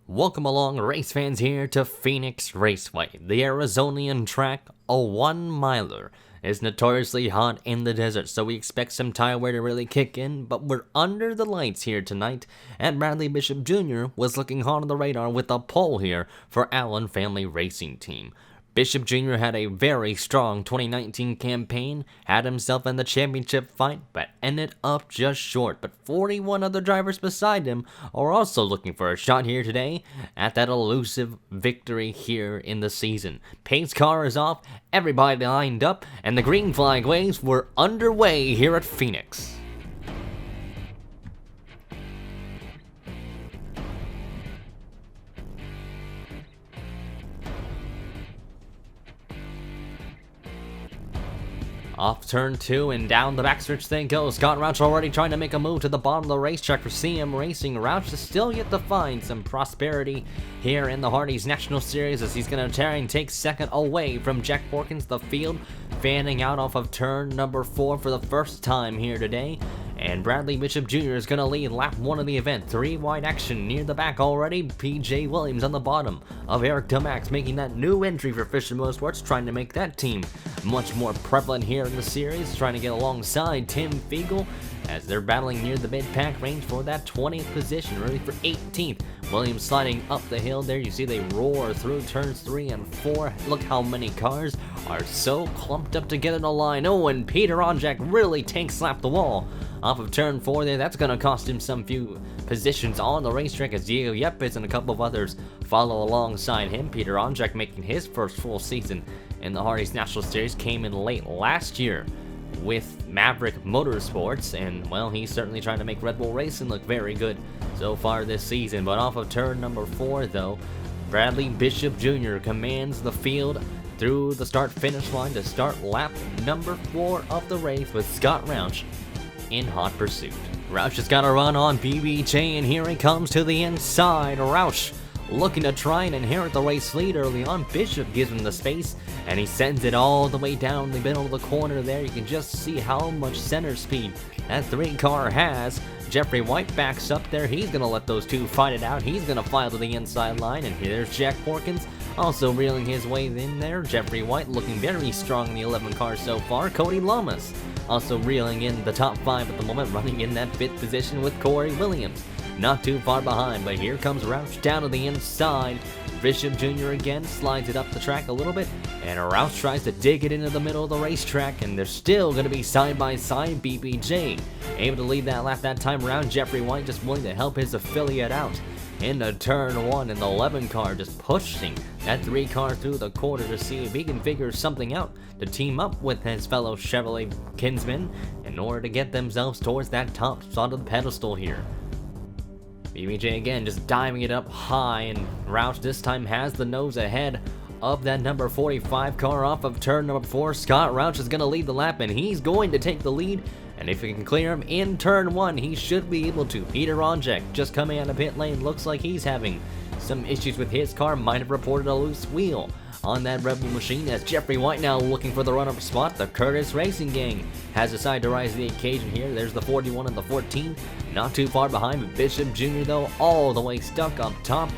Welcome along, race fans, here to Phoenix Raceway. The Arizonian track, a 1-miler, is notoriously hot in the desert, so we expect some tire wear to really kick in, but we're under the lights here tonight, and Bradley Bishop Jr. was looking hot on the radar with a pole here for Allen Family Racing Team. Bishop Jr. had a very strong 2019 campaign, had himself in the championship fight, but ended up just short. But 41 other drivers beside him are also looking for a shot here today at that elusive victory here in the season. Pace car is off, everybody lined up, and the green flag waves were underway here at Phoenix. Off turn 2 and down the backstretch they go. Scott Roush already trying to make a move to the bottom of the racetrack for CM Racing. Roush is still yet to find some prosperity here in the Hardee's National Series as he's going to try and take second away from Jack Porkins. The field fanning out off of turn number 4 for the first time here today. And Bradley Bishop Jr. is going to lead lap 1 of the event. 3 wide action near the back already. PJ Williams on the bottom of Eric Domax making that new entry for Fisher Motorsports, trying to make that team much more prevalent here in the series, trying to get alongside Tim Fiegel as they're battling near the mid-pack range for that 20th position, really for 18th. Williams sliding up the hill there. You see they roar through turns 3 and 4. Look how many cars are so clumped up together in a line. Oh, and Peter Onjak really tank slapped the wall off of turn 4 there. That's going to cost him some few positions on the racetrack as Diego Yepes and a couple of others follow alongside him. Peter Onjak making his first full season in the Hardee's National Series, came in late last year with Maverick Motorsports, and well, he's certainly trying to make Red Bull Racing look very good so far this season. But off of turn number 4 though, Bradley Bishop Jr. commands the field through the start-finish line to start lap number 4 of the race with Scott Roush in hot pursuit. Roush has got a run on BBJ, and here he comes to the inside. Roush looking to try and inherit the race lead early on. Bishop gives him the space, and he sends it all the way down the middle of the corner there. You can just see how much center speed that 3 car has. Jeffrey White backs up there. He's going to let those two fight it out. He's going to file to the inside line, and here's Jack Porkins also reeling his way in there. Jeffrey White looking very strong in the 11 car so far. Cody Lamas also reeling in the top 5 at the moment, running in that 5th position with Corey Williams not too far behind. But here comes Roush down to the inside. Bishop Jr. again slides it up the track a little bit, and Roush tries to dig it into the middle of the racetrack, and they're still going to be side by side. BBJ able to lead that lap that time around. Jeffrey White just willing to help his affiliate out into turn 1, and the 11 car just pushing that 3 car through the corner to see if he can figure something out to team up with his fellow Chevrolet kinsmen in order to get themselves towards that top spot of the pedestal here. BBJ again just diving it up high, and Roush this time has the nose ahead of that number 45 car off of turn number 4. Scott Roush is going to lead the lap, and he's going to take the lead, and if he can clear him in turn 1, he should be able to. Peter Onjak just coming out of pit lane. Looks like he's having some issues with his car. Might have reported a loose wheel on that Red Bull machine, as Jeffrey White now looking for the run-up spot. The Curtis Racing Gang has decided to rise to the occasion here. There's the 41 and the 14, not too far behind, but Bishop Jr. though all the way stuck up top.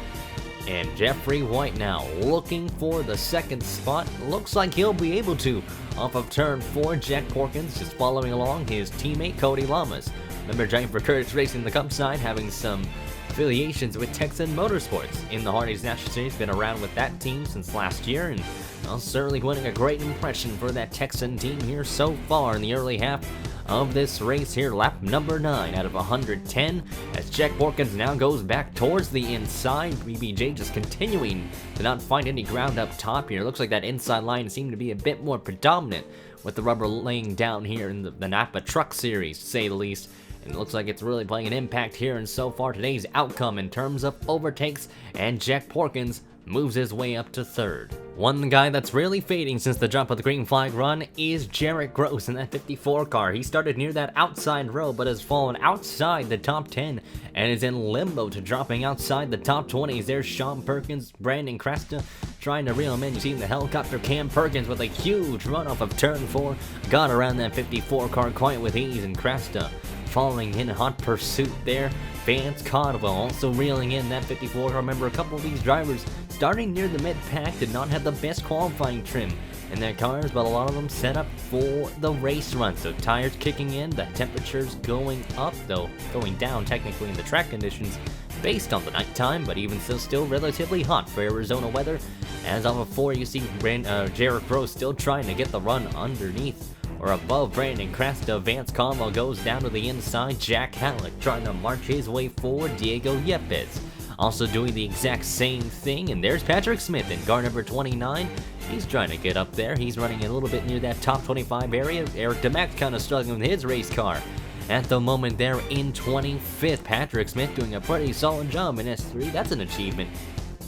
And Jeffrey White now looking for the second spot. Looks like he'll be able to off of turn 4. Jack Porkins just following along his teammate Cody Lamas. Remember, driving for Curtis Racing the Cup side, having some affiliations with Texan Motorsports in the Hardee's National Series. Been around with that team since last year, and well, certainly winning a great impression for that Texan team here so far in the early half of this race here. Lap number 9 out of 110 as Jack Porkins now goes back towards the inside. BBJ just continuing to not find any ground up top here. Looks like that inside line seemed to be a bit more predominant with the rubber laying down here in the Napa Truck Series, to say the least. And it looks like it's really playing an impact here and so far today's outcome in terms of overtakes, and Jack Porkins moves his way up to 3rd. One guy that's really fading since the jump of the green flag run is Jarrett Gross in that 54 car. He started near that outside row but has fallen outside the top 10 and is in limbo to dropping outside the top 20s. There's Sean Perkins, Brandon Cresta trying to reel him in. You see the helicopter Cam Perkins with a huge run off of turn 4. Got around that 54 car quite with ease, and Cresta following in hot pursuit there. Vance Codwell also reeling in that 54 car. Remember, a couple of these drivers starting near the mid-pack did not have the best qualifying trim in their cars, but a lot of them set up for the race run. So tires kicking in, the temperatures going up, though going down technically in the track conditions based on the nighttime, but even so, still relatively hot for Arizona weather. As on before, you see Jarek Rose still trying to get the run underneath or above Brandon Cresta. Vance Codwell goes down to the inside. Jack Halleck trying to march his way forward. Diego Yepes also doing the exact same thing. And there's Patrick Smith in car number 29. He's trying to get up there. He's running a little bit near that top 25 area. Eric DeMax kind of struggling with his race car at the moment there in 25th. Patrick Smith doing a pretty solid job in S3. That's an achievement,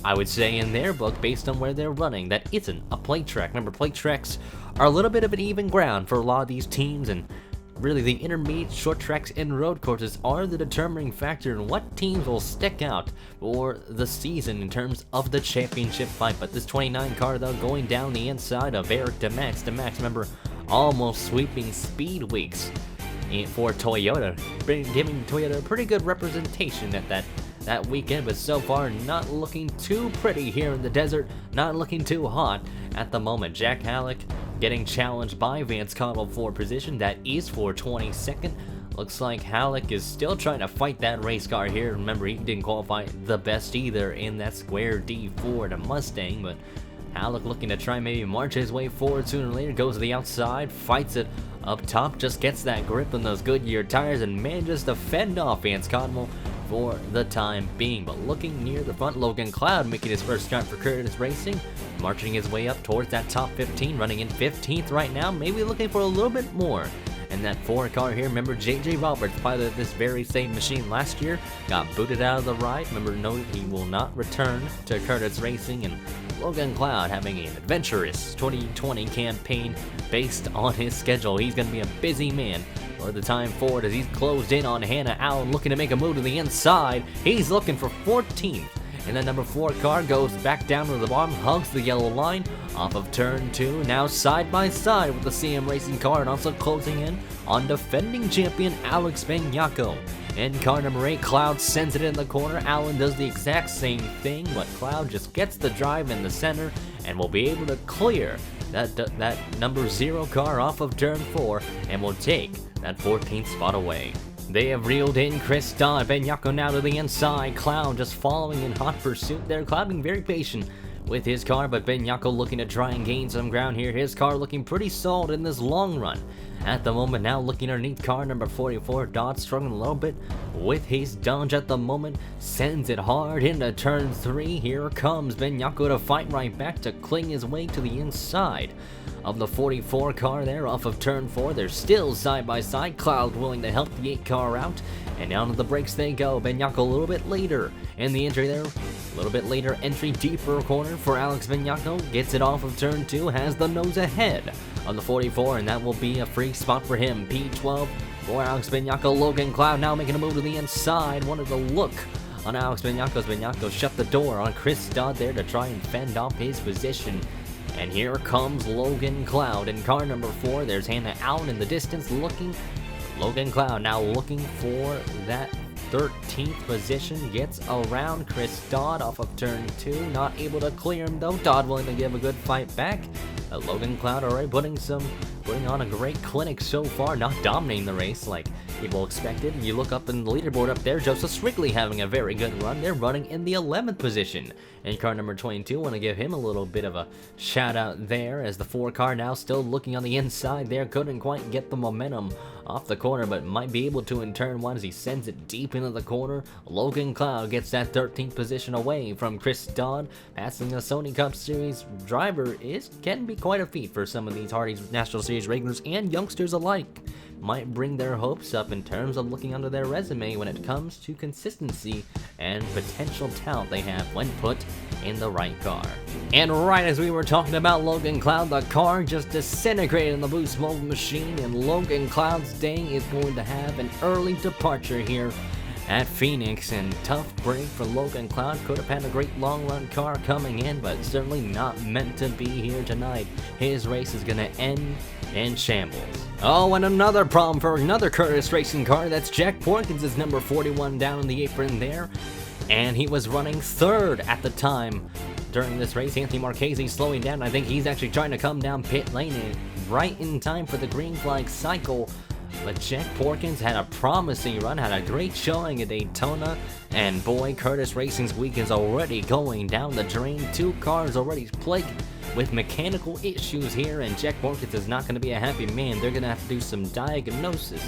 I would say, in their book, based on where they're running. That isn't a plate track. Remember, plate tracks are a little bit of an even ground for a lot of these teams, and really the intermediate, short tracks, and road courses are the determining factor in what teams will stick out for the season in terms of the championship fight. But this 29 car, though, going down the inside of Eric DeMax. DeMax, remember, almost sweeping speed weeks for Toyota, giving Toyota a pretty good representation at that weekend, but so far not looking too pretty here in the desert, not looking too hot at the moment. Jack Halleck getting challenged by Vance Codwell for position. That is for 22nd. Looks like Halleck is still trying to fight that race car here. Remember, he didn't qualify the best either in that Square D Ford Mustang, but Halleck looking to try maybe march his way forward sooner or later. Goes to the outside, fights it up top, just gets that grip on those Goodyear tires and manages to fend off Vance Codwell for the time being. But looking near the front, Logan Cloud making his first start for Curtis Racing, marching his way up towards that top 15, running in 15th right now, maybe looking for a little bit more. And that 4 car here, remember, JJ Roberts piloted this very same machine last year, got booted out of the ride. Remember, noted he will not return to Curtis Racing, and Logan Cloud having an adventurous 2020 campaign based on his schedule. He's going to be a busy man for the time forward as he's closed in on Hannah Allen, looking to make a move to the inside. He's looking for 14th. And the number 4 car goes back down to the bottom, hugs the yellow line off of turn 2, now side by side with the CM Racing car, and also closing in on defending champion Alex Benyako. In car number 8, Cloud sends it in the corner. Allen does the exact same thing, but Cloud just gets the drive in the center and will be able to clear that number 0 car off of turn 4 and will take that 14th spot away. They have reeled in Chris Dodd. Benyako now to the inside. Cloud just following in hot pursuit there. Cloud being very patient with his car, but Benyako looking to try and gain some ground here. His car looking pretty solid in this long run at the moment. Now looking underneath car number 44. Dodd struggling a little bit with his Dodge at the moment. Sends it hard into turn 3. Here comes Benyako to fight right back to cling his way to the inside of the 44 car there off of turn 4. They're still side by side. Cloud willing to help the 8 car out, and down to the brakes they go. Benyako a little bit later in the entry there. A little bit later entry, deeper corner for Alex Benyako. Gets it off of turn 2, has the nose ahead on the 44, and that will be a free spot for him. P12 for Alex Benyako. Logan Cloud now making a move to the inside. Wanted to look on Alex Benyako. Benyako shut the door on Chris Dodd there to try and fend off his position. And here comes Logan Cloud in car number 4. There's Hannah Allen in the distance looking. Logan Cloud now looking for that 13th position. Gets around Chris Dodd off of turn 2. Not able to clear him though. Dodd willing to give a good fight back. Logan Cloud already putting on a great clinic so far. Not dominating the race like people expected. You look up in the leaderboard up there, Joseph Strigley having a very good run. They're running in the 11th position. In car number 22, want to give him a little bit of a shout out there, as the 4 car now still looking on the inside there. Couldn't quite get the momentum off the corner, but might be able to in turn 1 as he sends it deep into the corner. Logan Cloud gets that 13th position away from Chris Dodd. Passing the Sony Cup Series driver can be quite a feat for some of these Hardee's National Series regulars and youngsters alike. Might bring their hopes up in terms of looking under their resume when it comes to consistency and potential talent they have when put in the right car. And right as we were talking about Logan Cloud, the car just disintegrated in the boost mode machine, and Logan Cloud's day is going to have an early departure here at Phoenix, and tough break for Logan Cloud. Could have had a great long run car coming in, but certainly not meant to be here tonight. His race is gonna end in shambles. Oh, and another problem for another Curtis Racing car. That's Jack Porkins' number 41 down in the apron there, and he was running third at the time during this race. Anthony Marchese slowing down. I think he's actually trying to come down pit lane right in time for the green flag cycle. But Jack Porkins had a promising run, had a great showing at Daytona, and boy, Curtis Racing's weekend's already going down the drain. Two cars already plagued with mechanical issues here, and Jack Porkins is not going to be a happy man. They're going to have to do some diagnosis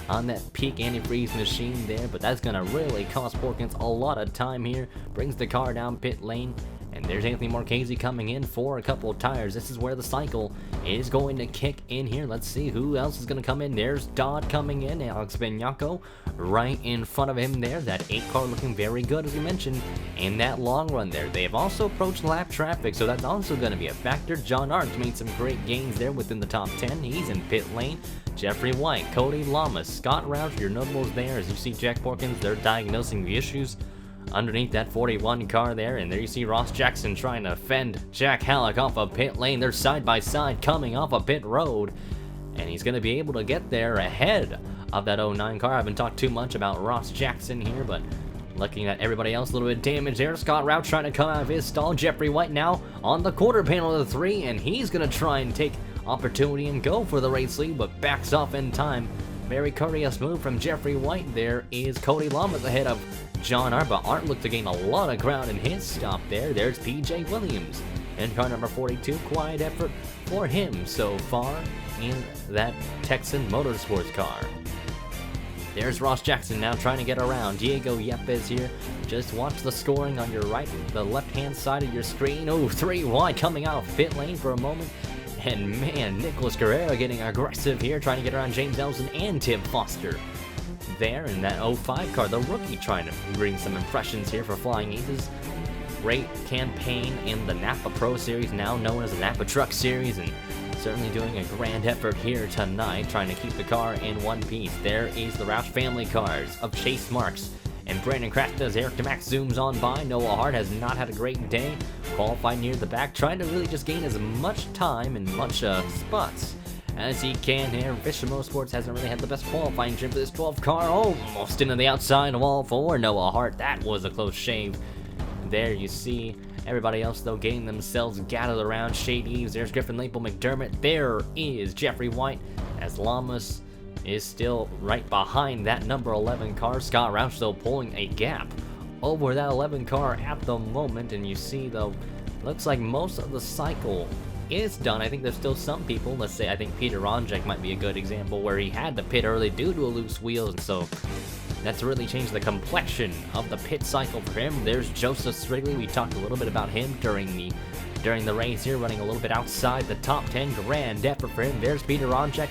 on that peak antifreeze machine there, but that's going to really cost Porkins a lot of time here. Brings the car down pit lane. And there's Anthony Marchese coming in for a couple of tires. This is where the cycle is going to kick in here. Let's see who else is going to come in. There's Dodd coming in. Alex Benyako right in front of him there. That 8 car looking very good, as we mentioned, in that long run there. They have also approached lap traffic, so that's also going to be a factor. John Arndt made some great gains there within the top 10. He's in pit lane. Jeffrey White, Cody Lamas, Scott Roush, your notables there. As you see Jack Porkins, they're diagnosing the issues underneath that 41 car there, and there you see Ross Jackson trying to fend Jack Halleck off of pit lane. They're side by side coming off a pit road, and he's going to be able to get there ahead of that 09 car. I haven't talked too much about Ross Jackson here, but looking at everybody else, a little bit of damage there. Scott Roush trying to come out of his stall. Jeffrey White now on the quarter panel of the 3, and he's going to try and take opportunity and go for the race lead, but backs off in time. Very courteous move from Jeffrey White. There is Cody Lamas ahead of John Arndt, but Arndt looked to gain a lot of ground in his stop there. There's PJ Williams in car number 42. Quiet effort for him so far in that Texan Motorsports car. There's Ross Jackson now trying to get around. Diego Yepes here. Just watch the scoring on your right, the left-hand side of your screen. Oh, 3 wide coming out of pit lane for a moment. And man, Nicholas Guerrero getting aggressive here, trying to get around James Elson and Tim Foster. There in that 05 car, the rookie trying to bring some impressions here for Flying Aces. Great campaign in the Napa Pro Series, now known as the Napa Truck Series, and certainly doing a grand effort here tonight, trying to keep the car in one piece. There is the Roush family cars of Chase Marks and Brandon Kraft as Eric DeMax zooms on by. Noah Hart has not had a great day, qualified near the back, trying to really just gain as much time and much spots as he can here. Fisher Motorsports hasn't really had the best qualifying trim for this 12 car. Almost into the outside wall for Noah Hart. That was a close shave. There you see everybody else, though, getting themselves gathered around Shade Eves. There's Griffin Lapel McDermott. There is Jeffrey White as Lamas is still right behind that number 11 car. Scott Roush, though, pulling a gap over that 11 car at the moment. And you see, though, looks like most of the cycle is done. I think there's still some people, let's say, I think Peter Ronjek might be a good example, where he had to pit early due to a loose wheel, and so that's really changed the complexion of the pit cycle for him. There's Joseph Srigley. We talked a little bit about him during the race here, running a little bit outside the top 10. Grand effort for him. There's Peter Ronjek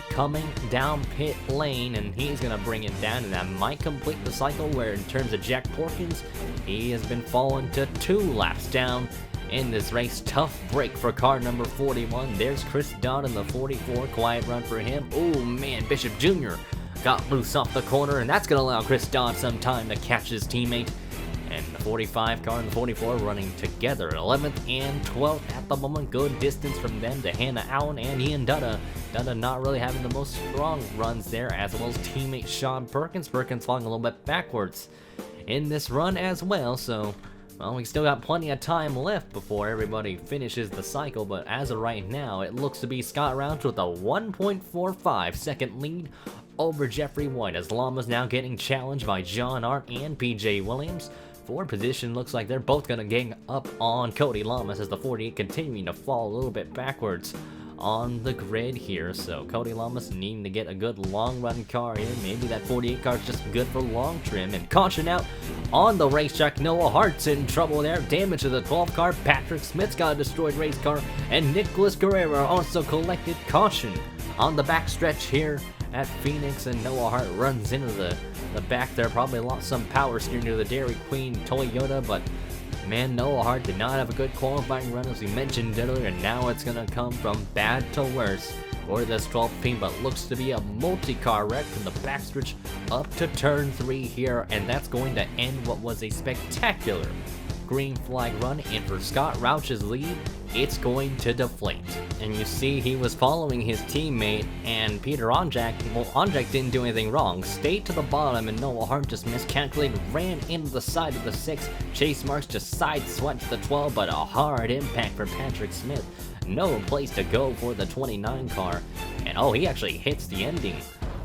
coming down pit lane, and he's going to bring it down, and that might complete the cycle, where in terms of Jack Porkins, he has been fallen to 2 laps down in this race. Tough break for car number 41. There's Chris Dodd in the 44. Quiet run for him. Oh man, Bishop Jr. got loose off the corner, and that's going to allow Chris Dodd some time to catch his teammate. And the 45 car and the 44 running together, 11th and 12th at the moment. Good distance from them to Hannah Allen and Ian Dutta. Dutta not really having the most strong runs there, as well as teammate Sean Perkins. Perkins falling a little bit backwards in this run as well, so well, we still got plenty of time left before everybody finishes the cycle, but as of right now, it looks to be Scott Roush with a 1.45 second lead over Jeffrey White, as Lama's now getting challenged by John Arndt and PJ Williams. For position, looks like they're both going to gang up on Cody Lamas, as the 48 continuing to fall a little bit backwards on the grid here. So Cody Lamas needing to get a good long run car here. Maybe that 48 car is just good for long trim. And caution out on the racetrack. Noah Hart's in trouble there. Damage to the 12 car. Patrick Smith's got a destroyed race car, and Nicholas Guerrero also collected caution on the backstretch here at Phoenix, and Noah Hart runs into the back there. Probably lost some power steering to the Dairy Queen Toyota, but man, Noah Hart did not have a good qualifying run, as we mentioned earlier, and now it's going to come from bad to worse for this 12th but looks to be a multi-car wreck from the backstretch up to turn 3 here, and that's going to end what was a spectacular green flag run. And for Scott Rauch's lead, it's going to deflate. And you see he was following his teammate, and Peter Onjak, well, Onjak didn't do anything wrong, stayed to the bottom, and Noah Hart just miscalculated, ran into the side of the 6. Chase Marks just sideswiped the 12, but a hard impact for Patrick Smith. No place to go for the 29 car, and oh, he actually hits the ending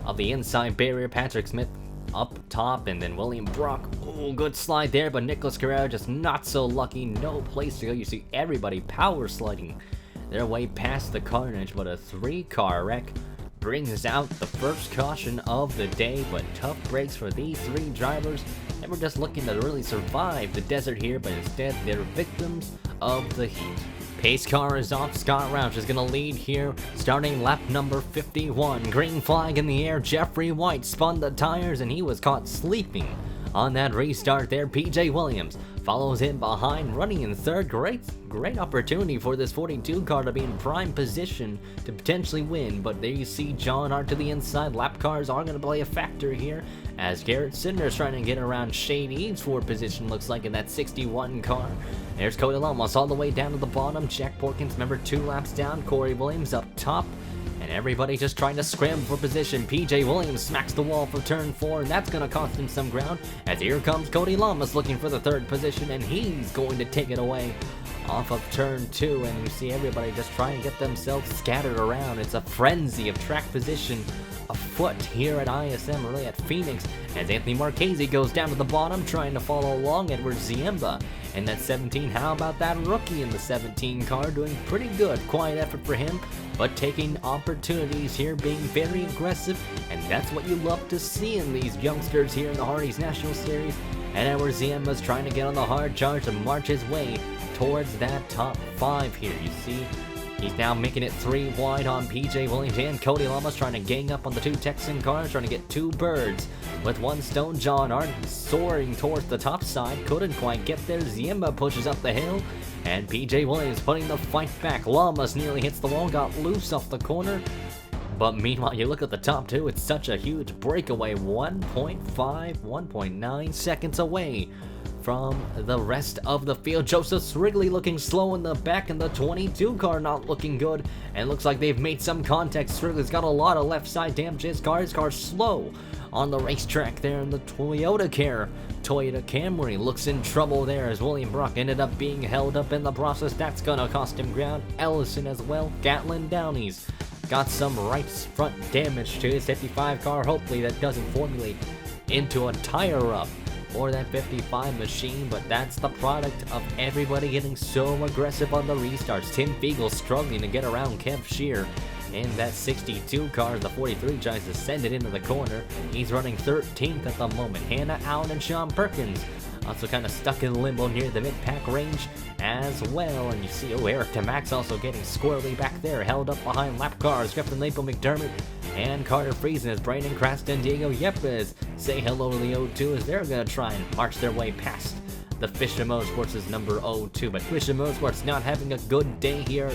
of the inside barrier. Patrick Smith up top, and then William Brock, oh, good slide there, but Nicholas Carrera just not so lucky, no place to go. You see everybody power sliding their way past the carnage, but a 3-car wreck brings out the first caution of the day. But tough breaks for these 3 drivers. They were just looking to really survive the desert here, but instead they're victims of the heat. Pace car is off. Scott Rauch is going to lead here, starting lap number 51. Green flag in the air. Jeffrey White spun the tires, and he was caught sleeping on that restart there. PJ Williams follows in behind, running in third. Great opportunity for this 42 car to be in prime position to potentially win, but there you see John Hart to the inside. Lap cars are going to play a factor here, as Garrett Sinder's trying to get around Shane Eads for position, looks like, in that 61 car. There's Cody Lamas all the way down to the bottom. Jack Porkins, remember, 2 laps down. Corey Williams up top, and everybody just trying to scramble for position. PJ Williams smacks the wall for turn 4, and that's going to cost him some ground, as here comes Cody Lamas looking for the 3rd position, and he's going to take it away off of turn 2, and you see everybody just trying to get themselves scattered around. It's a frenzy of track position afoot here at ISM, really at Phoenix, as Anthony Marchese goes down to the bottom trying to follow along. Edward Ziemba in that 17. How about that rookie in the 17 car? Doing pretty good. Quiet effort for him, but taking opportunities here, being very aggressive, and that's what you love to see in these youngsters here in the Hardee's National Series. And Edward Ziemba's trying to get on the hard charge to march his way towards that top 5 here. You see he's now making it 3 wide on PJ Williams, and Cody Lamas trying to gang up on the 2 Texan cars, trying to get 2 birds with 1 stone. John Arndt soaring towards the top side, couldn't quite get there. Ziemba pushes up the hill, and PJ Williams putting the fight back. Lamas nearly hits the wall, got loose off the corner. But meanwhile, you look at the top 2, it's such a huge breakaway, 1.5, 1.9 seconds away from the rest of the field. Joseph Wrigley looking slow in the back, and the 22 car not looking good, and looks like they've made some contact. Wrigley's got a lot of left side damage. His car's slow on the racetrack there in the Toyota Camry looks in trouble there, as William Brock ended up being held up in the process. That's gonna cost him ground. Ellison as well. Gatlin Downey's got some right front damage to his 55 car. Hopefully that doesn't formulate into a tire rub for that 55 machine, but that's the product of everybody getting so aggressive on the restarts. Tim Fiegel struggling to get around Kev Shear in that 62 car. The 43 tries to send it into the corner. He's running 13th at the moment. Hannah Allen and Sean Perkins also kind of stuck in limbo near the mid-pack range as well. And you see, Eric Tamax also getting squirrely back there, held up behind lap cars. Griffin Lapo McDermott and Carter Friesen as Brandon Cranston, Diego Yepes say hello to the O2 as they're going to try and march their way past the Fisher Motorsports' number 02. But Fisher Motorsports not having a good day here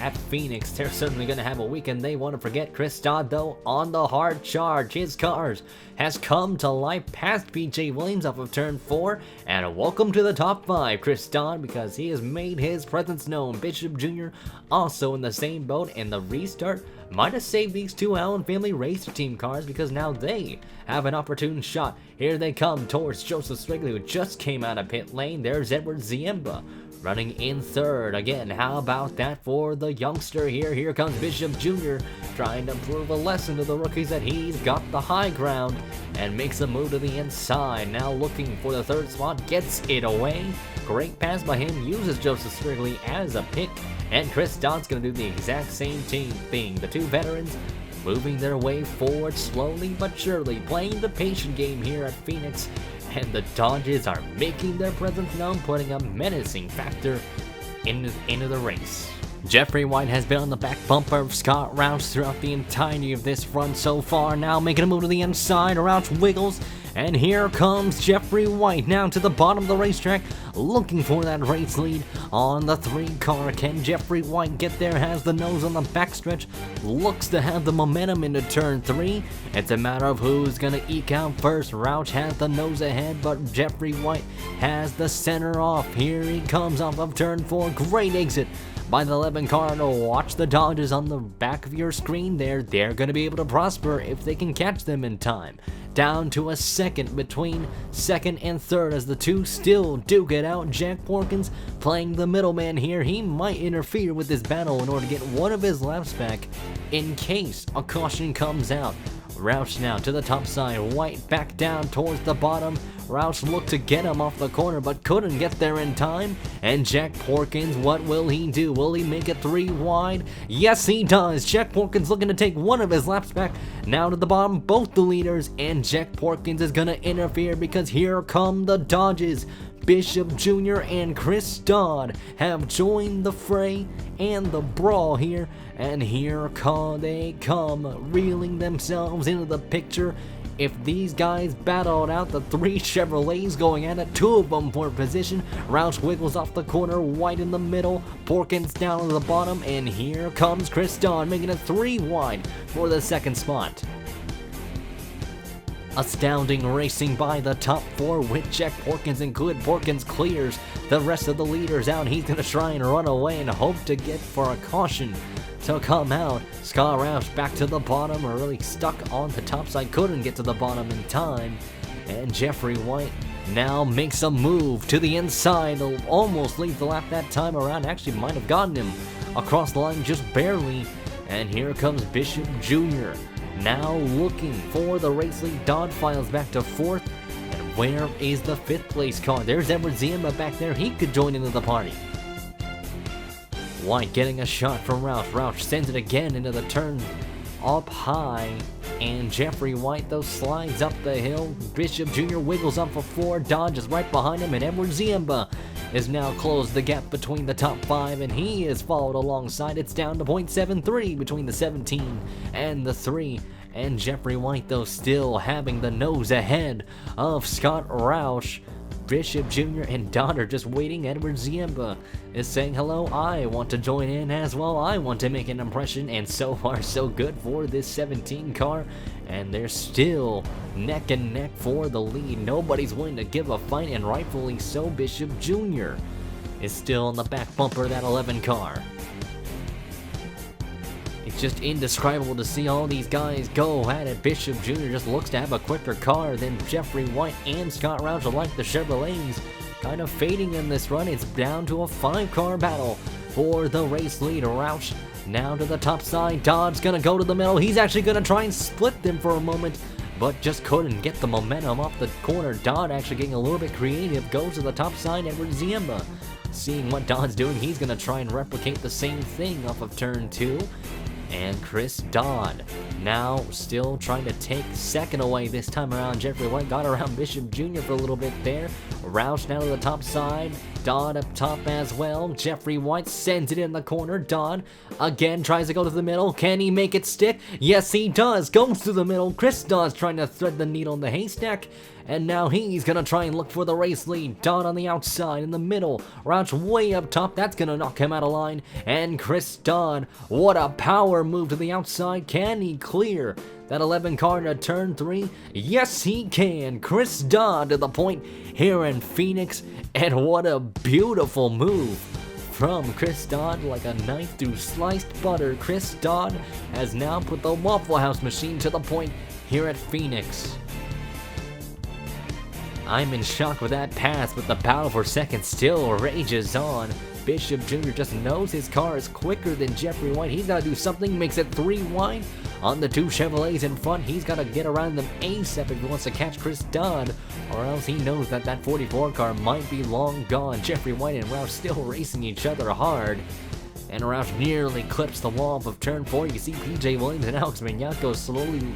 at Phoenix. They're certainly going to have a weekend they want to forget. Chris Dodd, though, on the hard charge. His cars has come to life past PJ Williams off of turn 4. And welcome to the top 5, Chris Dodd, because he has made his presence known. Bishop Jr. also in the same boat, and the restart might have saved these 2 Allen family racer team cars, because now they have an opportune shot. Here they come towards Joseph Wrigley, who just came out of pit lane. There's Edward Ziemba running in 3rd. Again, how about that for the youngster here? Here comes Bishop Jr. trying to prove a lesson to the rookies that he's got the high ground, and makes a move to the inside. Now looking for the 3rd spot, gets it away. Great pass by him, uses Joseph Wrigley as a pick, and Chris Dodd's going to do the exact same thing. The 2 veterans moving their way forward slowly but surely, playing the patient game here at Phoenix, and the Dodges are making their presence known, putting a menacing factor into the race. Jeffrey White has been on the back bumper of Scott Rauch throughout the entirety of this run so far. Now making a move to the inside, Rauch wiggles, and here comes Jeffrey White now to the bottom of the racetrack, looking for that race lead on the 3 car. Can Jeffrey White get there? Has the nose on the backstretch, looks to have the momentum into turn 3. It's a matter of who's gonna eke out first. Roush has the nose ahead, but Jeffrey White has the center off. Here he comes off of turn 4. Great exit by the 11 car. To watch the Dodges on the back of your screen there. They're going to be able to prosper if they can catch them in time. Down to a second between second and third as the two still duke it out. Jack Porkins playing the middleman here. He might interfere with this battle in order to get one of his laps back in case a caution comes out. Roush now to the top side. White back down towards the bottom. Roush looked to get him off the corner but couldn't get there in time. And Jack Porkins, what will he do? Will he make it 3 wide? Yes, he does. Jack Porkins looking to take one of his laps back. Now to the bottom, both the leaders, and Jack Porkins is going to interfere because here come the Dodges. Bishop Jr. and Chris Dodd have joined the fray and the brawl here, and here they come, reeling themselves into the picture. If these guys battled out the 3 Chevrolets going at it, 2 of them for position. Roush wiggles off the corner, White in the middle, Porkins down to the bottom, and here comes Chris Dodd making it 3 wide for the second spot. Astounding racing by the top 4 with Jack Porkins included. Porkins clears the rest of the leaders out. He's going to try and run away and hope to get for a caution to come out. Scott Roush back to the bottom, or really stuck on the top side, couldn't get to the bottom in time. And Jeffrey White now makes a move to the inside. He'll almost leave the lap that time around. Actually might have gotten him across the line just barely. And here comes Bishop Jr. now looking for the race lead. Dodd files back to 4th. And where is the 5th place car? There's Edward Ziemba back there. He could join into the party. White getting a shot from Roush. Roush sends it again into the turn up high. And Jeffrey White, though, slides up the hill. Bishop Jr. wiggles up for 4. Dodge is right behind him. And Edward Ziemba is now closed the gap between the top 5. And he is followed alongside. It's down to 0.73 between the 17 and the 3. And Jeffrey White, though, still having the nose ahead of Scott Roush. Bishop Jr. and Dodd are just waiting. Edward Ziemba is saying hello. I want to join in as well. I want to make an impression. And so far, so good for this 17 car. And they're still neck and neck for the lead. Nobody's willing to give a fight, and rightfully so. Bishop Jr. is still on the back bumper of that 11 car. It's just indescribable to see all these guys go at it. Bishop Jr. just looks to have a quicker car than Jeffrey White and Scott Roush, like the Chevrolets, kind of fading in this run. It's down to a 5-car battle for the race lead. Roush now to the top side. Dodd's gonna go to the middle. He's actually gonna try and split them for a moment, but just couldn't get the momentum off the corner. Dodd actually getting a little bit creative, goes to the top side. Edward Ziemba, seeing what Dodd's doing, he's gonna try and replicate the same thing off of turn 2. And Chris Dodd now still trying to take second away this time around. Jeffrey White got around Bishop Jr. for a little bit there. Roush now to the top side. Dodd up top as well. Jeffrey White sends it in the corner. Dodd again tries to go to the middle. Can he make it stick? Yes, he does. Goes to the middle. Chris Dodd's trying to thread the needle in the haystack. And now he's going to try and look for the race lead. Dodd on the outside, in the middle. Roush way up top. That's going to knock him out of line. And Chris Dodd, what a power move to the outside. Can he clear that 11 car to turn 3? Yes, he can. Chris Dodd to the point here in Phoenix. And what a beautiful move from Chris Dodd, like a knife through sliced butter. Chris Dodd has now put the Waffle House machine to the point here at Phoenix. I'm in shock with that pass, but the battle for second still rages on. Bishop Jr. just knows his car is quicker than Jeffrey White. He's got to do something, makes it 3 wide on the 2 Chevrolets in front. He's got to get around them ASAP if he wants to catch Chris Dodd, or else he knows that that 44 car might be long gone. Jeffrey White and Roush still racing each other hard. And Roush nearly clips the wall of turn 4. You see PJ Williams and Alex Maniaco slowly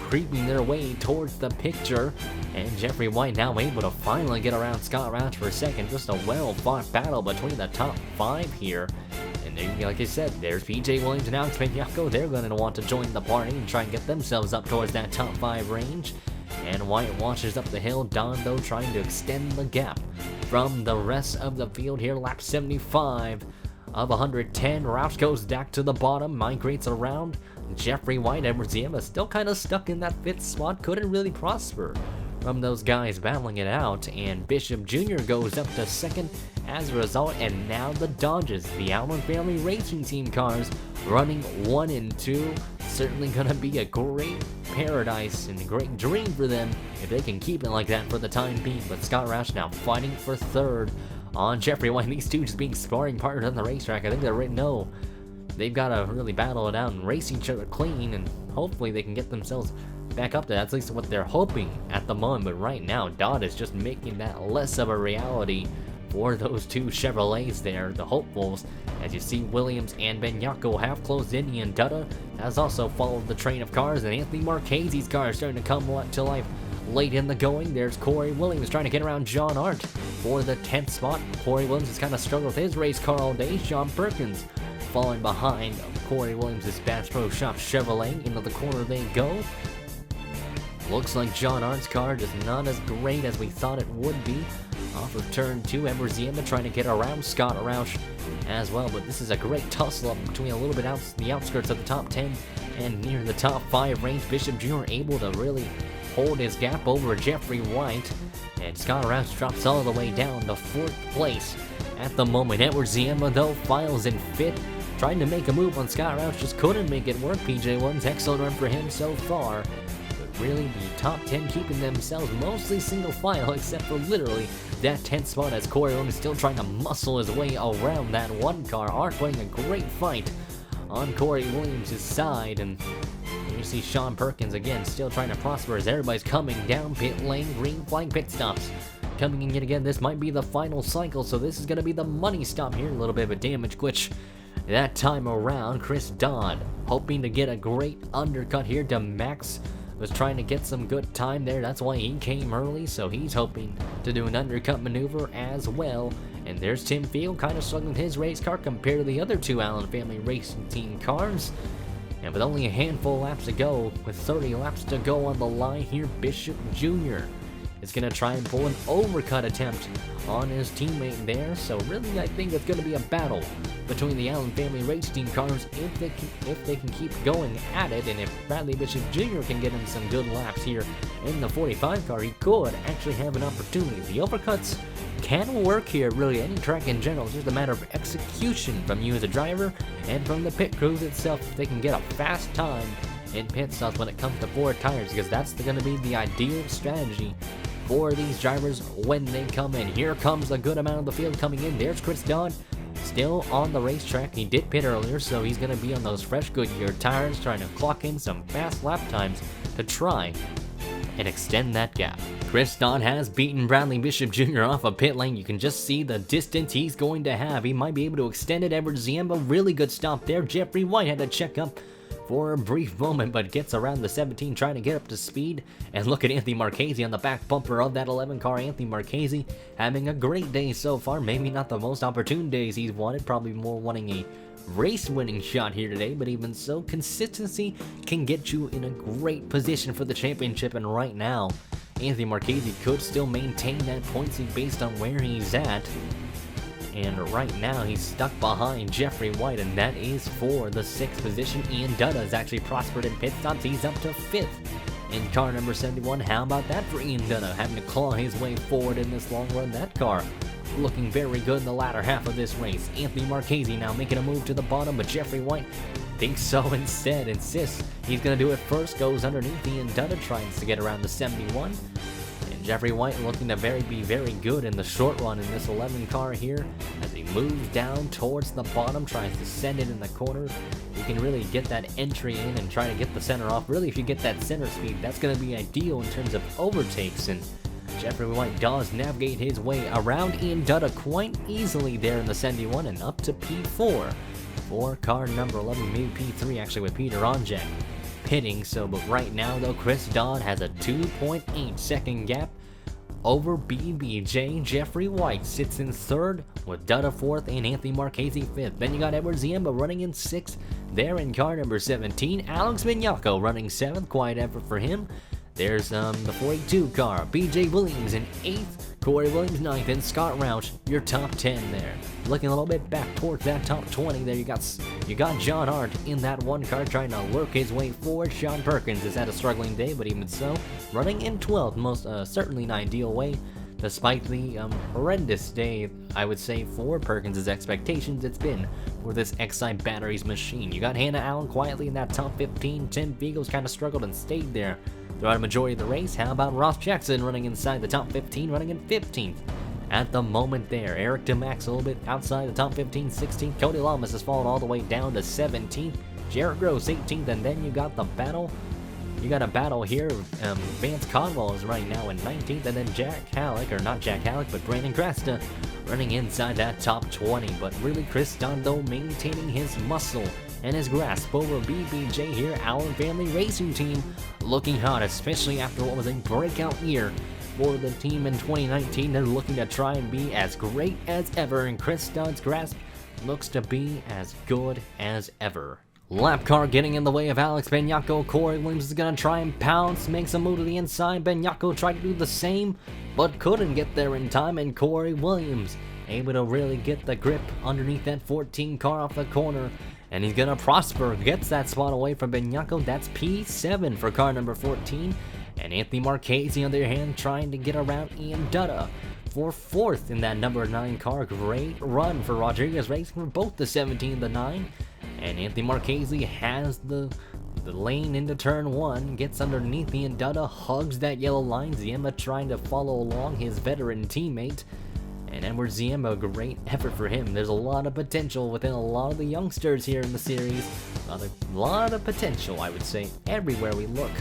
creeping their way towards the picture, and Jeffrey White now able to finally get around Scott Roush for a second. Just a well-fought battle between the top 5 here. And there, like I said, there's PJ Williams and Alex Maniaco. They're going to want to join the party and try and get themselves up towards that top 5 range. And White watches up the hill. Don, though, trying to extend the gap from the rest of the field here. Lap 75 of 110. Roush goes back to the bottom, migrates around. Jeffrey White, Edward Ziema still kind of stuck in that 5th spot, couldn't really prosper from those guys battling it out, and Bishop Jr. goes up to 2nd as a result. And now the Dodges, the Allen family racing team cars, running 1 and 2. Certainly gonna be a great paradise and a great dream for them if they can keep it like that for the time being. But Scott Roush now fighting for 3rd on Jeffrey White. These two just being sparring partners on the racetrack. I think they're right. No, they've got to really battle it out and race each other clean, and hopefully they can get themselves back up to that. That's at least what they're hoping at the moment. But right now, Dodd is just making that less of a reality for those two Chevrolets there, the hopefuls. As you see, Williams and Benyako have closed in. Ian Dutta has also followed the train of cars, and Anthony Marchese's car is starting to come to life late in the going. There's Corey Williams trying to get around John Arndt for the 10th spot. Corey Williams has kind of struggled with his race car all day. Sean Perkins falling behind Corey Williams' Bass Pro Shop Chevrolet. Into the corner they go. Looks like John Arndt's car just not as great as we thought it would be. Off of turn 2, Edward Ziema trying to get around Scott Roush as well. But this is a great tussle up between a little bit the outskirts of the top 10 and near the top 5 range. Bishop Jr. able to really hold his gap over Jeffrey White. And Scott Roush drops all the way down to 4th place at the moment. Edward Ziema, though, files in 5th. Trying to make a move on Scott Roush, just couldn't make it work. PJ1's excellent run for him so far. Really, the top 10 keeping themselves mostly single file, except for literally that 10th spot, as Corey Williams still trying to muscle his way around that one car. Arndt playing a great fight on Corey Williams' side, and you see Sean Perkins again still trying to prosper as everybody's coming down pit lane. Green flag pit stops coming in yet again. This might be the final cycle, so this is going to be the money stop here. A little bit of a damage glitch that time around. Chris Dodd hoping to get a great undercut here to Max. Was trying to get some good time there, that's why he came early, so he's hoping to do an undercut maneuver as well. And there's Tim Field kind of struggling with his race car compared to the other two Allen family racing team cars. And with only a handful of laps to go, with 30 laps to go on the line here, Bishop Jr. is going to try and pull an overcut attempt on his teammate there. So really, I think it's going to be a battle between the Allen family race team cars if they can keep going at it. And if Bradley Bishop Jr. can get him some good laps here in the 45 car, he could actually have an opportunity. The overcuts can work here, really any track in general. It's just a matter of execution from you as a driver and from the pit crews itself. If they can get a fast time in pit stops when it comes to 4 tires, because that's going to be the ideal strategy for these drivers when they come in. Here comes a good amount of the field coming in. There's Chris Dodd still on the racetrack. He did pit earlier, so he's going to be on those fresh Goodyear tires, trying to clock in some fast lap times to try and extend that gap. Chris Dodd has beaten Bradley Bishop Jr. off a pit lane. You can just see the distance he's going to have. He might be able to extend it. Edward Ziema, really good stop there. Jeffrey White had to check up for a brief moment, but gets around the 17 trying to get up to speed. And look at Anthony Marchese on the back bumper of that 11 car. Anthony Marchese having a great day so far. Maybe not the most opportune days he's wanted, probably more wanting a race winning shot here today, but even so, consistency can get you in a great position for the championship. And right now, Anthony Marchese could still maintain that points lead based on where he's at. And right now, he's stuck behind Jeffrey White, and that is for the 6th position. Ian Dutta has actually prospered in pit stops. He's up to 5th in car number 71. How about that for Ian Dutta, having to claw his way forward in this long run? That car looking very good in the latter half of this race. Anthony Marchese now making a move to the bottom, but Jeffrey White thinks so instead. Insists he's going to do it first. Goes underneath. Ian Dutta tries to get around the 71. Jeffrey White looking to be very good in the short run in this 11 car here as he moves down towards the bottom, tries to send it in the corner. You can really get that entry in and try to get the center off. Really, if you get that center speed, that's going to be ideal in terms of overtakes. And Jeffrey White does navigate his way around Ian Dutta quite easily there in the 71 and up to P4 for car number 11, maybe P3 actually with Peter Onjek pitting. So, but right now though, Chris Dodd has a 2.8 second gap over BBJ. Jeffrey White sits in 3rd with Dutta 4th and Anthony Marchese 5th. Then you got Edward Ziema running in 6th there in car number 17. Alex Benyako running 7th, quiet effort for him. There's the 42 car, BJ Williams in 8th. Corey Williams 9th, and Scott Roush, your top 10 there. Looking a little bit back towards that top 20 there, you got John Arndt in that one car trying to work his way forward. Sean Perkins has had a struggling day, but even so, running in 12th, most certainly an ideal way. Despite the horrendous day, I would say, for Perkins' expectations it's been for this XI Batteries machine. You got Hannah Allen quietly in that top 15. Tim Beagles kind of struggled and stayed there throughout a majority of the race. How about Ross Jackson running inside the top 15, running in 15th at the moment there. Eric DeMax a little bit outside the top 15, 16th. Cody Lamas has fallen all the way down to 17th. Jarrett Gross 18th, and then you got the battle. You got a battle here. Vance Conwell is right now in 19th, and then Jack Halleck, or not Jack Halleck, but Brandon Grasta running inside that top 20. But really, Chris Dondo maintaining his muscle and his grasp over BBJ here, our family racing team, looking hot, especially after what was a breakout year for the team in 2019. They're looking to try and be as great as ever, and Chris Dodd's grasp looks to be as good as ever. Lap car getting in the way of Alex Benyako. Corey Williams is going to try and pounce, makes a move to the inside. Benyako tried to do the same, but couldn't get there in time, and Corey Williams able to really get the grip underneath that 14 car off the corner, and he's going to prosper, gets that spot away from Benyako. That's P7 for car number 14, and Anthony Marchese on the other hand trying to get around Ian Dutta for 4th in that number 9 car. Great run for Rodriguez Racing for both the 17 and the 9. And Anthony Marchese has the lane into turn 1, gets underneath Ian Dutta, hugs that yellow line. Ziemba trying to follow along his veteran teammate. And Edward Ziemba, great effort for him. There's a lot of potential within a lot of the youngsters here in the series. A lot of potential, I would say. Everywhere we look,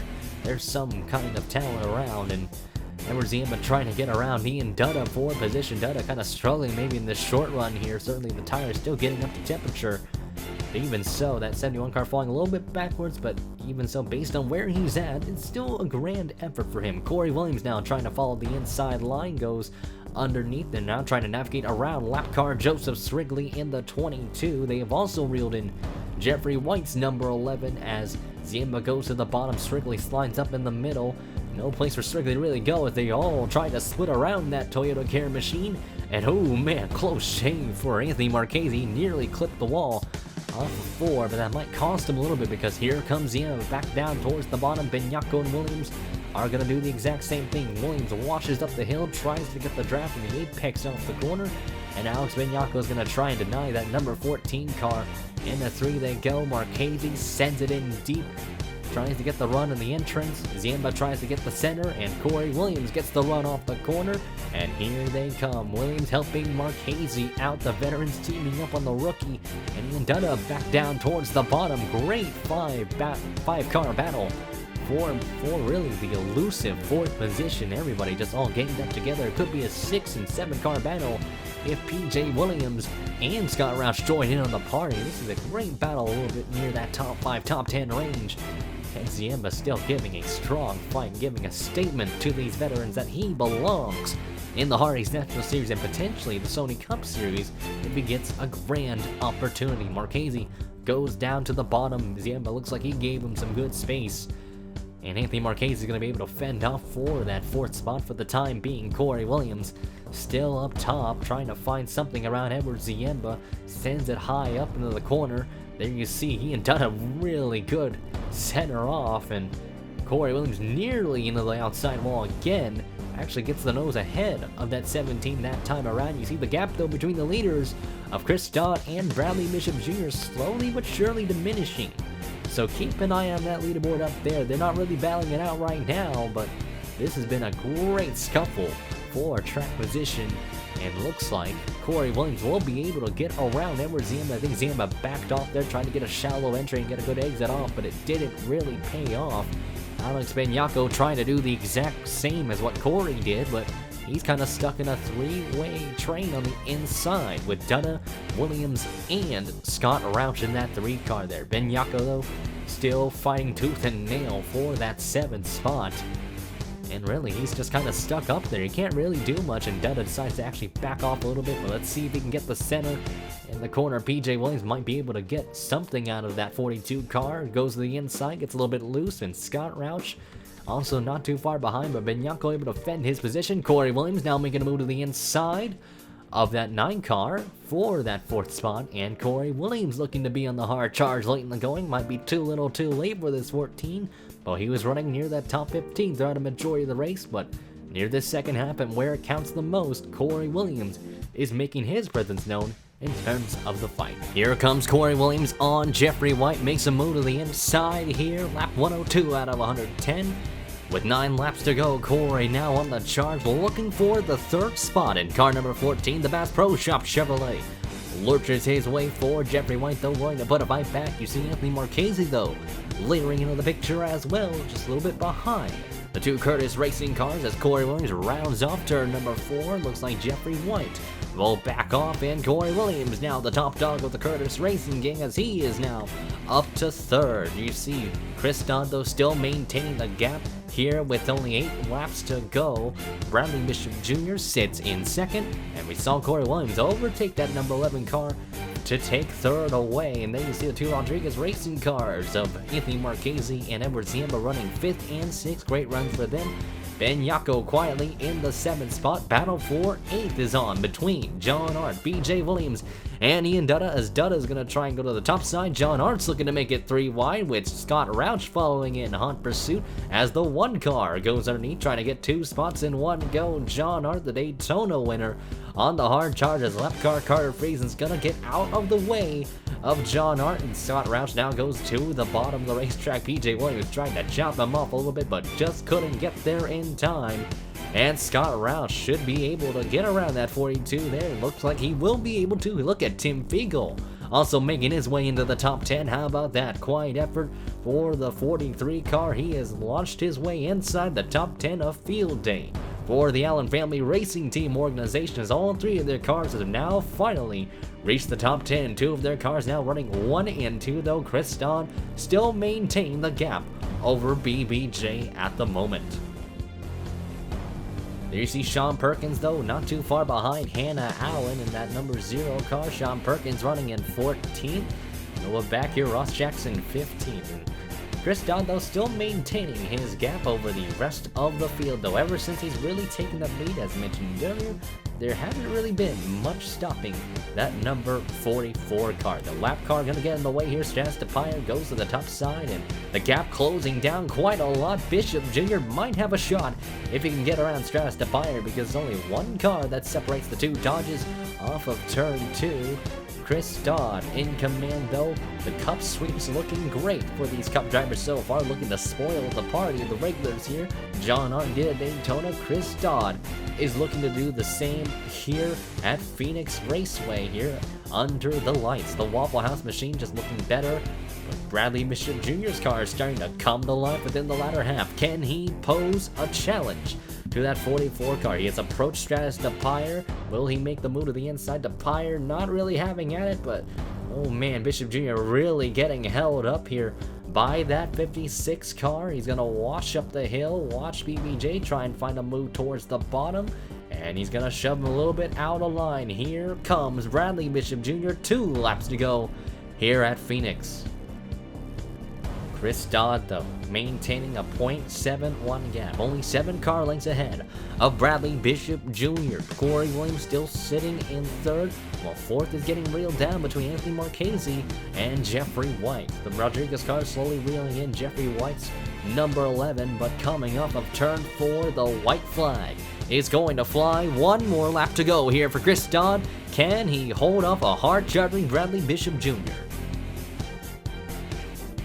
there's some kind of talent around, and Edward Ziemba trying to get around Ian Dutta for position. Dutta kind of struggling maybe in this short run here. Certainly the tires still getting up to temperature. But even so, that 71 car falling a little bit backwards, but even so, based on where he's at, it's still a grand effort for him. Corey Williams now trying to follow the inside line, goes underneath, and now trying to navigate around lap car Joseph Srigley in the 22. They have also reeled in Jeffrey White's number 11 as Ziemba goes to the bottom. Srigley slides up in the middle. No place for Srigley to really go as they all try to split around that Toyota Care machine. And oh man, close shave for Anthony Marchese, nearly clipped the wall off of 4, but that might cost him a little bit because here comes Ziemba back down towards the bottom. Benyako and Williams are going to do the exact same thing. Williams washes up the hill, tries to get the draft in the apex off the corner, and Alex Benyako is going to try and deny that number 14 car. In the 3 they go. Marchese sends it in deep, tries to get the run in the entrance. Ziemba tries to get the center, and Corey Williams gets the run off the corner. And here they come. Williams helping Marchese out. The veterans teaming up on the rookie. And Ian Dutta back down towards the bottom. Great 5-car battle for really the elusive 4th position. Everybody just all ganged up together. It could be a 6 and 7 car battle if PJ Williams and Scott Roush join in on the party. This is a great battle, a little bit near that top 5, top 10 range. And Ziemba still giving a strong fight, giving a statement to these veterans that he belongs in the Hardee's National Series and potentially the Sony Cup Series if he gets a grand opportunity. Marchese goes down to the bottom. Ziemba looks like he gave him some good space. And Anthony Marchese is going to be able to fend off for that 4th spot for the time being. Corey Williams still up top, trying to find something around Edward Ziemba. Sends it high up into the corner. There you see he and Dutta really good center off, and Corey Williams nearly into the outside wall again. Actually gets the nose ahead of that 17 that time around. You see the gap though between the leaders of Chris Dodd and Bradley Bishop Jr. slowly but surely diminishing. So keep an eye on that leaderboard up there. They're not really battling it out right now, but this has been a great scuffle for track position. And looks like Corey Williams will be able to get around Edward Ziemba. I think Ziemba backed off there trying to get a shallow entry and get a good exit off, but it didn't really pay off. Alex Benyako trying to do the exact same as what Corey did, but he's kind of stuck in a 3-way train on the inside with Dutta, Williams, and Scott Roush in that 3 car there. Benyako, though, still fighting tooth and nail for that 7th spot. And really, he's just kind of stuck up there. He can't really do much, and Dutta decides to actually back off a little bit. But let's see if he can get the center. In the corner, PJ Williams might be able to get something out of that 42 car. Goes to the inside, gets a little bit loose, and Scott Roush Also not too far behind, but Benyako able to defend his position. Corey Williams now making a move to the inside of that 9 car for that 4th spot, and Corey Williams looking to be on the hard charge late in the going. Might be too little too late for this 14, but he was running near that top 15 throughout a majority of the race, but near this second half and where it counts the most, Corey Williams is making his presence known in terms of the fight. Here comes Corey Williams on Jeffrey White, makes a move to the inside here, lap 102 out of 110. With 9 laps to go, Corey now on the charge, looking for the 3rd spot in car number 14, the Bass Pro Shop Chevrolet. Lurches his way forward, Jeffrey White though willing to put a fight back. You see Anthony Marchese though, layering into the picture as well, just a little bit behind the 2 Curtis Racing cars as Corey Williams rounds off turn number 4. Looks like Jeffrey White will back off, and Corey Williams now the top dog of the Curtis Racing gang as he is now up to 3rd. You see Chris Dodd though still maintaining the gap here with only 8 laps to go. Bradley Bishop Jr. sits in 2nd, and we saw Corey Williams overtake that number 11 car to take 3rd away. And then you see the 2 Rodriguez Racing cars of Anthony Marchese and Edward Zamba running 5th and 6th. Great runs for them. Benyako quietly in the 7th spot. Battle for 8th is on between John Arndt, BJ Williams, and Ian Dutta, as Dutta's going to try and go to the top side. John Arndt's looking to make it 3 wide, with Scott Roush following in hot pursuit as the 1 car goes underneath, trying to get 2 spots in one go. John Arndt, the Daytona winner, on the hard charge as left car Carter Friesen's going to get out of the way of John Arndt, and Scott Roush now goes to the bottom of the racetrack. PJ Williams tried to chop him off a little bit, but just couldn't get there in time. And Scott Roush should be able to get around that 42 there. Looks like he will be able to. Look at Tim Fiegel also making his way into the top 10. How about that? Quiet effort for the 43 car. He has launched his way inside the top 10 of field day for the Allen Family Racing Team organization, as all 3 of their cars have now finally reached the top 10. 2 of their cars now running 1 and 2 though. Chris Dodd still maintain the gap over BBJ at the moment. There you see Sean Perkins though, not too far behind Hannah Allen in that number 0 car. Sean Perkins running in 14th. Noah back here, Ross Jackson 15th. And Chris Dodd though still maintaining his gap over the rest of the field though. Ever since he's really taken the lead, as mentioned earlier, there haven't really been much stopping that number 44 car. The lap car gonna get in the way here. Stratus DePire goes to the top side, and the gap closing down quite a lot. Bishop Jr. might have a shot if he can get around Stratus DePire, because there's only 1 car that separates the 2 Dodges off of turn 2. Chris Dodd in command though. The Cup sweeps looking great for these Cup drivers so far, looking to spoil the party of the regulars here. John Arndt did at Daytona. Chris Dodd is looking to do the same here at Phoenix Raceway here under the lights. The Waffle House machine just looking better. But Bradley Bishop Jr.'s car is starting to come to life within the latter half. Can he pose a challenge to that 44 car? He has approached Stratus DePire. Will he make the move to the inside? DePire not really having at it, but oh man, Bishop Jr. really getting held up here by that 56 car. He's gonna wash up the hill. Watch BBJ try and find a move towards the bottom, and he's gonna shove him a little bit out of line. Here comes Bradley Bishop Jr. 2 laps to go here at Phoenix. Chris Dodd though maintaining a .71 gap, only 7 car lengths ahead of Bradley Bishop Jr. Corey Williams still sitting in 3rd, while 4th is getting reeled down between Anthony Marchese and Jeffrey White. The Rodriguez car slowly reeling in. Jeffrey White's number 11, but coming off of turn 4, the white flag is going to fly. 1 more lap to go here for Chris Dodd. Can he hold off a hard-charging Bradley Bishop Jr.?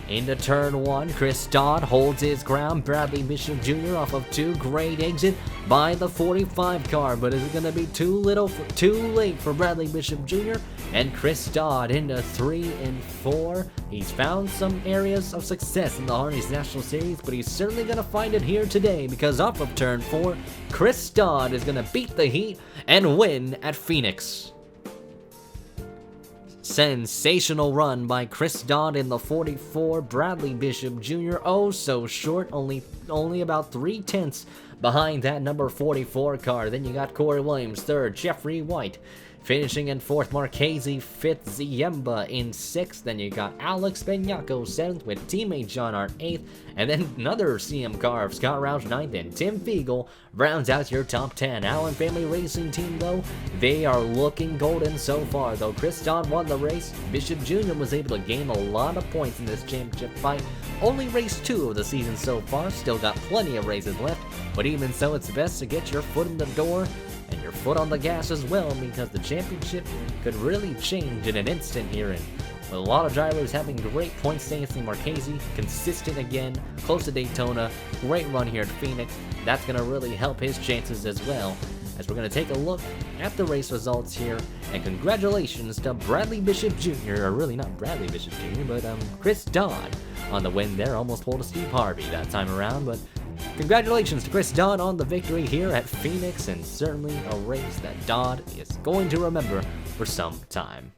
Into turn 1, Chris Dodd holds his ground. Bradley Bishop Jr. off of 2. Great exit by the 45 car, but is it going to be too late for Bradley Bishop Jr.? And Chris Dodd into 3 and 4. He's found some areas of success in the Hardee's National Series, but he's certainly going to find it here today, because off of turn 4, Chris Dodd is going to beat the heat and win at Phoenix. Sensational run by Chris Dodd in the 44. Bradley Bishop Jr. oh so short, only about 3/10 behind that number 44 car. Then you got Corey Williams 3rd, Jeffrey White Finishing in 4th, Marchese, 5th, Ziemba in 6th. Then you got Alex Benyako 7th with teammate John Arndt 8th. And then another CM car of Scott Roush 9th and Tim Fiegel rounds out your top 10. Allen Family Racing Team, though, they are looking golden so far. Though Chris Dodd won the race, Bishop Jr. was able to gain a lot of points in this championship fight. Only raced 2 of the season so far, still got plenty of races left. But even so, it's best to get your foot in the door and your foot on the gas as well, because the championship could really change in an instant here. And with a lot of drivers having great point stance, Marchese consistent again, close to Daytona, great run here at Phoenix. That's going to really help his chances as well, as we're going to take a look at the race results here. And congratulations to Bradley Bishop Jr., or really not Bradley Bishop Jr., but Chris Dodd on the win there. Almost pulled a Steve Harvey that time around, but congratulations to Chris Dodd on the victory here at Phoenix, and certainly a race that Dodd is going to remember for some time.